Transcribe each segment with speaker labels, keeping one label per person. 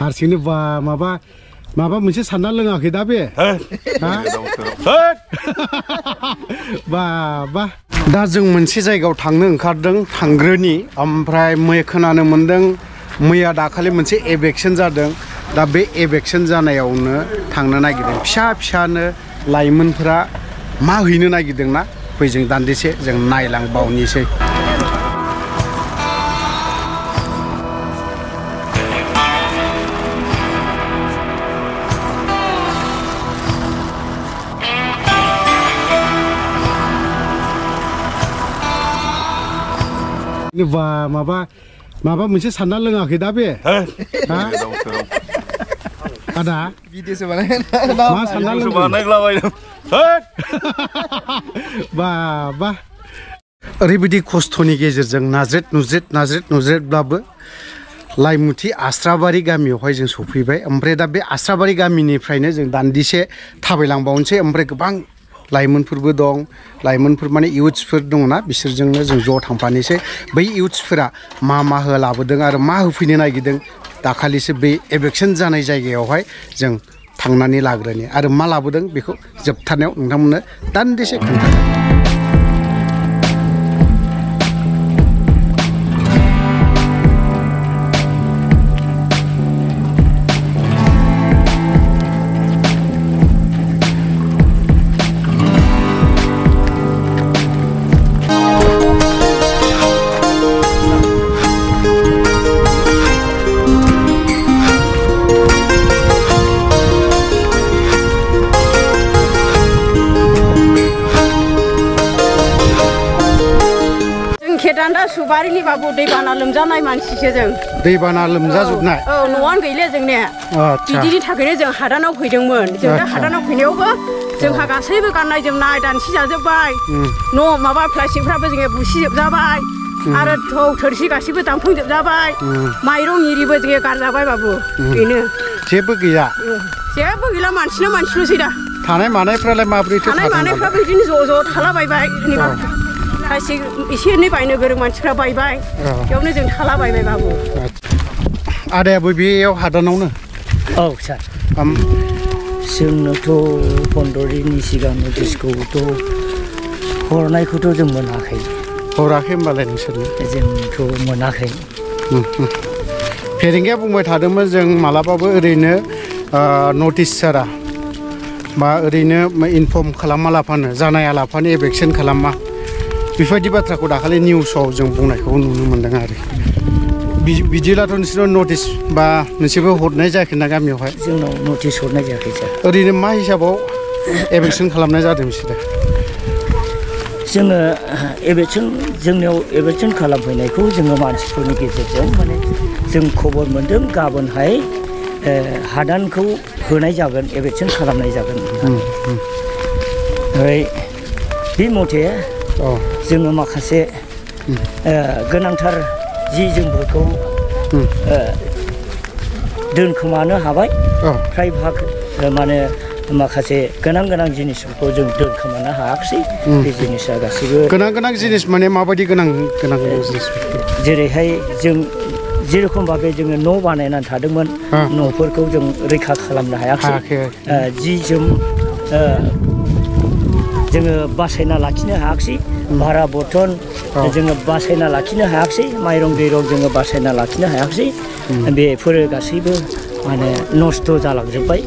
Speaker 1: हारसिंनो माबा मोनसे सानना लोङाखै दा बे बा दा जों मोनसे जायगायाव थांनो ओंखारदों थांग्रोनि ओमफ्राय खोनानो मोनदों मैया दाखालि मोनसे एभेक्सन जादों दा बे एभेक्सन जानायावनो थांनो नागिरदों फिसानो लाइमोनफोरा मा हैनो नागिरदोंना फै जों दान्दिसे जों नायलांबावनिसै माबा मोनसे सानना लोङाखै दा बे आदा
Speaker 2: भिडिअसो बानाय
Speaker 1: मा सानना
Speaker 2: बानायलाबायदों
Speaker 1: बा ओरैबायदि खस्थ'नि गेजेरजों नाज्रेदब्लाबो लाइमुथि आस्राबारि गामियावहाय जों सफैबाय ओमफ्राय दा बे आस्राबारि गामिनिफ्रायनो जों दान्दिसे थाबायलांबावनोसै ओमफ्राय गोबां लाइमोनफोरबो दं लाइमोनफोर माने इउथ्सफोर दङना बिसोरजोंनो जों ज' थांफानोसै बै इउथ्सफोरा मा लाबोदों आरो मा होफैनो नागिरदों दाखालिसो बे एभेक्सन जानाय जायगायावहाय जों थांनानै लाग्रोनि आरो मा लाबोदों बेखौ जोबथारनायाव नोंथांमोननो दान्दिसे खोन्थागोन
Speaker 3: सुबारिनि बाबु दैबाना लोमजानाय मानसिसो जों
Speaker 1: दैबाना लोमजाजोबनाय
Speaker 3: न'आनो गैले जोंनिया बिदिनि थाखायनो जों हादानाव फैदोंमोन जों दा हादानाव फैनायावबो जोंहा गासैबो गाननाय जोमनाय दानसि जाजोबबाय न' माबा प्लास्टिकफ्राबो जोङो बुसिजोबजाबाय आरो थौ थोरसि गासैबो दानफुंजोबजाबाय माइरं इरिबो जोङो गारजाबाय बाबु बेनो
Speaker 1: जेबो गैया
Speaker 3: मानसिल'सै दा
Speaker 1: थानाय मानायफ्रालाय माब्रैथो
Speaker 3: थानाय मानायफ्राबो बिदिनो ज' थालाबायबाय एसे एनै बायनो गोरों मानसिफ्रा बायबाय बेयावनो जों थालाबायबाय बाबु
Speaker 1: आदायाबो बेयाव हादानावनो
Speaker 4: औ सार जोंनोथ' 15 दिननि सिगां नटिसखौथ' हरनायखौथ' जों मोनाखै
Speaker 1: होमबालाय नोंसोरनो
Speaker 4: जोंथ' मोनाखै
Speaker 1: फेरेंगाया बुंबाय थादोंमोन जों मालाबाबो ओरैनो नटिस सारा बा ओरैनो इनफर्म खालामा लाफानो जानाया लाफानो एभेक्सन खालामा बेफोरबायदि बाथ्राखौ दाखालि निउसाव जों बुंनायखौ नुनो मोन्दों आरो बिदिब्लाथ' नोंसोर नटिस बा नोंसोरबो हरनाय जायाखै ना गामियावहाय
Speaker 4: जोंनाव नटिस हरनाय जायाखै सार
Speaker 1: ओरैनो मा हिसाबाव एभेक्सन खालामनाय जादों बिसोरो
Speaker 4: जोङो जोंनियाव एभेक्सन खालामफैनायखौ जोङो मानसिफोरनि गेजेरजों माने जों खबर मोन्दों गाबोनहाय हादानखौ होनाय जागोन एभेक्सन खालामनाय जागोन ओमफ्राय बे मथे जोङो माखासे गोनांथार जि जोमफोरखौ दोनखोमानो हाबाय फ्राय भाग माने माखासे गोनां जिनिसफोरखौ जों दोनखोमानो हायाखिसै बे जिनिसा गासैबो
Speaker 1: गोनां जिनिस माने माबायदि गोनां जिनिस
Speaker 4: जेरैहाय जों जेरखम भाबे जोङो न' बानायनानै थादोंमोन न'फोरखौ जों रैखा खालामनो हायाखै जि जोम जोङो बासायना लाखिनो हायाखिसै भारा बर्तन जोङो बासायना लाखिनो हायाखिसै माइरं दैरं जोङो बासायना लाखिनो हायाखिसै बेफोरो गासैबो माने नस्थ' जालांजोब्बाय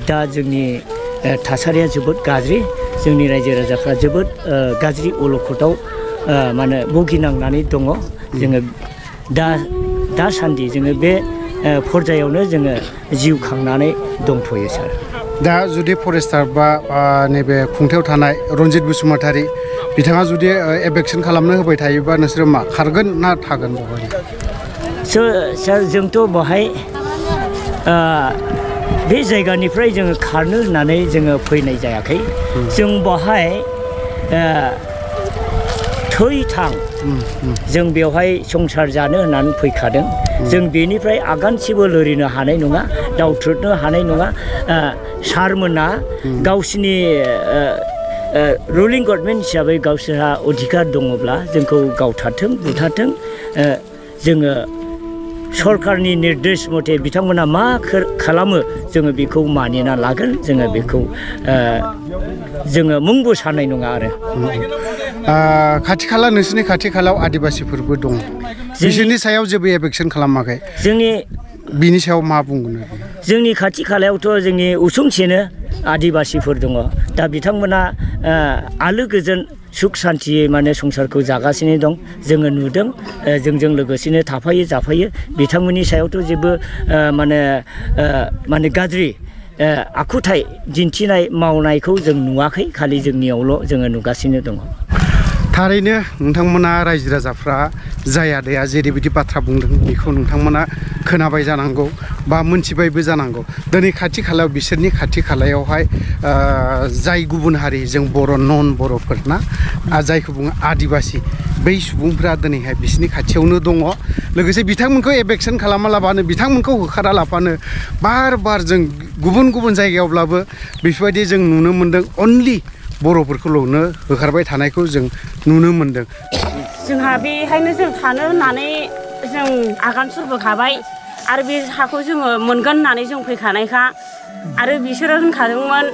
Speaker 4: दा जोंनि थासारिया जोबोद गाज्रि जोंनि रायजो राजाफ्रा जोबोद गाज्रि अलखदाव माने भुगिनांनानै दङ जोङो दासान्दि जोङो बे पर्यायावनो जोङो जिउ खांनानै दंथ'यो सार
Speaker 1: दा जुदि फरेस्टार बा नैबे खुंथायाव थानाय रन्जित बसुमतारी बिथाङा जुदि एभेक्सन खालामनो होबाय थायोबा नोंसोरो मा खारगोन ना थागोन बेवहाय
Speaker 4: सार जोंथ' बेवहाय बे जायगानिफ्राय जोङो खारनो होननानै जोङो फैनाय जायाखै जों बेवहाय थै-थां जों बेवहाय संसार जानो होननानै फैखादों जों बेनिफ्राय आगानसेबो लोरिनो हानाय नङा दावथ्रोदनो हानाय नङा सारमोना गावसिनि रुलिं गभर्नमेन्ट हिसाबै गावसोरहा अधिकार दङब्ला जोंखौ गावथारथों बुथारथों जोङो सरकारनि निर्देश मथे बिथांमोना मा खालामो जोङो बेखौ मानिना लागोन जोङो बेखौ जोङो मुंबो साननाय नङा आरो
Speaker 1: खाथि खाला नोंसोरनि खाथि खालायाव आदिबासिफोरबो दं बिसोरनि सायाव जेबो एफेक्सन खालामाखै
Speaker 4: जोंनि
Speaker 1: बिनि सायाव मा बुंगोन
Speaker 4: जोंनि खाथि खालायावथ' जोंनि उसुंसेनो आदिबासिफोर दङ दा बिथांमोना आलो गोजोन सुख सान्थियै माने संसारखौ जागासिनो दं जोङो नुदों जोंजों लोगोसेनो थाफायो जाफायो बिथांमोननि सायावथ' जेबो माने गाज्रि आखुथाय दिन्थिनाय मावनायखौ जों नुवाखै खालि जोंनियावल' जोङो नुगासिनो दङ
Speaker 1: थारैनो नोंथांमोना रायजो राजाफ्रा जाय आदाया जेरैबायदि बाथ्रा बुंदों बेखौ नोंथांमोना खोनाबाय जानांगौ बा मोनथिबायबो जानांगौ दिनै खाथि खालायाव बिसोरनि खाथि खालायावहाय जाय गुबुन हारि जों बर' नन बर'फोरना जायखौ बुङो आदिबासि बै सुबुंफ्रा दिनैहाय बिसोरनि खाथियावनो दङ लोगोसे बिथांमोनखौ एभेक्सन खालामालाबानो बिथांमोनखौ होखारालाबानो बार बार जों गुबुन गुबुन जायगायावब्लाबो बेफोरबायदि जों नुनो मोन्दों अनलि बर'फोरखौल'नो होखारबाय थानायखौ जों नुनो मोन्दों
Speaker 3: जोंहा बेहायनो जों थानो होननानै जों आगान सुरबोखाबाय आरो बे हाखौ जोङो मोनगोन होननानै जों फैखानायखा आरो बिसोरो होनखादोंमोन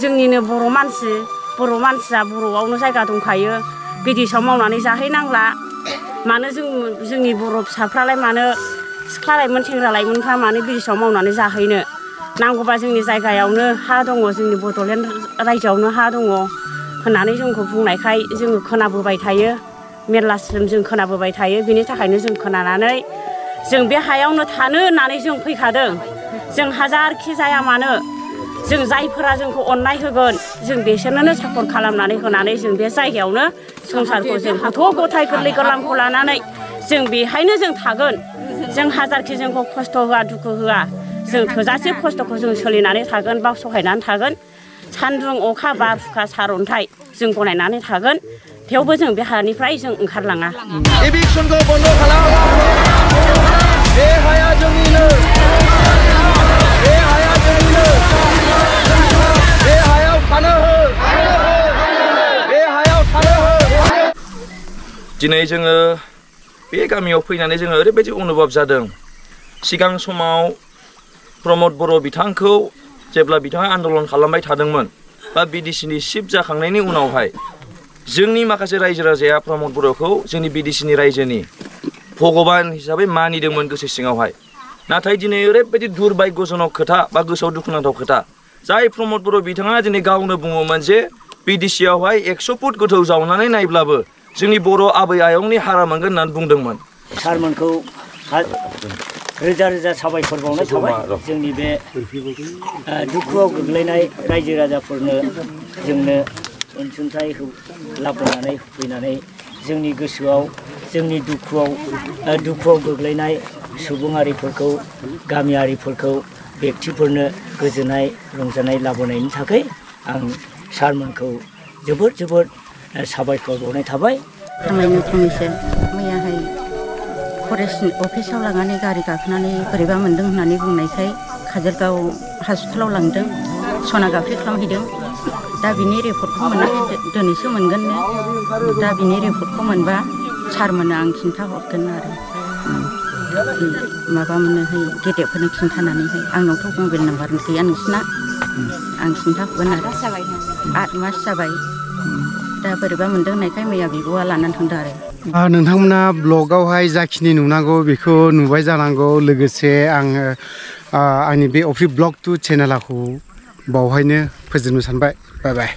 Speaker 3: जोंनिनो बर' मानसिया बर'आवनो जायगा दंखायो बिदेशआव मावनानै जाहैनांला मानो जोंनि बर' फिसाफ्रालाय मानो सिख्ला लाइमोन सेंग्रा लाइमोनफ्रा मानो बिदेशआव मावनानै जाहैनो नांगौबा जोंनि जायगायावनो हा दङ जोंनि बड'लेण्ड रायजोआवनो हा दङ होननानै जोंखौ बुंनायखाय जोङो खोनाबोबाय थायो मेरलासिम जों खोनाबोबाय थायो बिनि थाखायनो जों खोनानानै जों बे हायावनो थानो होननानै जों फैखादों जों हाजारखि जाया मानो जों जायफोरा जोंखौ अननाय होगोन जों बिसोरनोनो सापर्ट खालामनानै होनानै जों बे जायगायावनो संसारखौ जों गथ' गथाय गोरलै गोरलामखौ लानानै जों बेहायनो जों थागोन जों हाजारखि जोंखौ खस्थ' होआ दुखु होआ जों थोजासे खस्थ'खौ जों सोलिनानै थागोन बा सहायनानै थागोन सान्दुं अखा बार हुखा सारअन्थाइ जों गनायनानै थागोन थेवबो जों बे हानिफ्राय जों ओंखारलाङा
Speaker 2: एभिक्सनखौ बन्द खालाम बे हाया जोंनिनो बे हाया जोंनिनो बे हायाव थानो हो बे हायाव थानो हो
Speaker 5: दिनै जोङो बे गामियाव फैनानै जोङो ओरैबायदि अनुभब जादों सिगां समाव प्रमद बर' बिथांखौ जेब्ला बिथाङा आन्दलन खालामबाय थादोंमोन बा बिडिसिनि चिफ जाखांनायनि उनावहाय जोंनि माखासे रायजो राजाया प्रमद बर'खौ जोंनि बिडिसिनि रायजोनि भगबान हिसाबै मानिदोंमोन गोसो सिङावहाय नाथाय दिनै ओरैबायदि दुर्भाग्यजनक खोथा बा गोसोआव दुखुनांथाव खोथा जाय प्रमद बर' बिथाङा दिनै गावनो बुङोमोन जे बिडिसियावहाय 100 फुट गोथौ जावनानै नायब्लाबो जोंनि बर' आबै आयंनि हारा मोनगोन होननानै बुंदोंमोन
Speaker 4: सारमोनखौ रोजा रोजा साबायखर बावनाय थाबाय जोंनि बे दुखुआव गोग्लैनाय रायजो राजाफोरनो जोंनो अनसुंथाइ लाबोनानै होफैनानै जोंनि गोसोआव जोंनि दुखुआव गोग्लैनाय सुबुंआरिफोरखौ गामियारिफोरखौ बेक्तिफोरनो गोजोननाय रंजानाय लाबोनायनि थाखाय आं सारमोनखौ जोबोद साबायखर बावनाय थाबाय
Speaker 6: थांनायनि फंनैसो मैयाहाय फरेस्ट अफिसाव लांनानै गारि गाखोनानै बोरैबा मोन्दों होननानै बुंनायखाय काजलगाव हस्पिटालाव लांदों सनागाफ्रि खालामहैदों दा बिनि रिपर्टखौ मोनाखै दिनैसो मोनगोननो दा बिनि रिपर्टखौ मोनबा सारमोननो आं खिन्थाहरगोन आरो माबा मोननोहाय गेदेरफोरनो खिन्थानानैहाय आंनावथ' मबाइल नाम्बार गैया नोंसिना आं खिन्थाहरगोन आरो 8 मास जाबाय दा बोरैबा मोन्दों होननायखाय मैया बिब'आ लानानै थांदों आरो
Speaker 1: नोंथांमोना ब्लगावहाय जाखिनि नुनांगौ बेखौ नुबाय जानांगौ लोगोसे आङो आंनि बे अफ्रि ब्लग 2 चेनेलखौ बावहायनो फोजोबनो सानबाय बाय बाय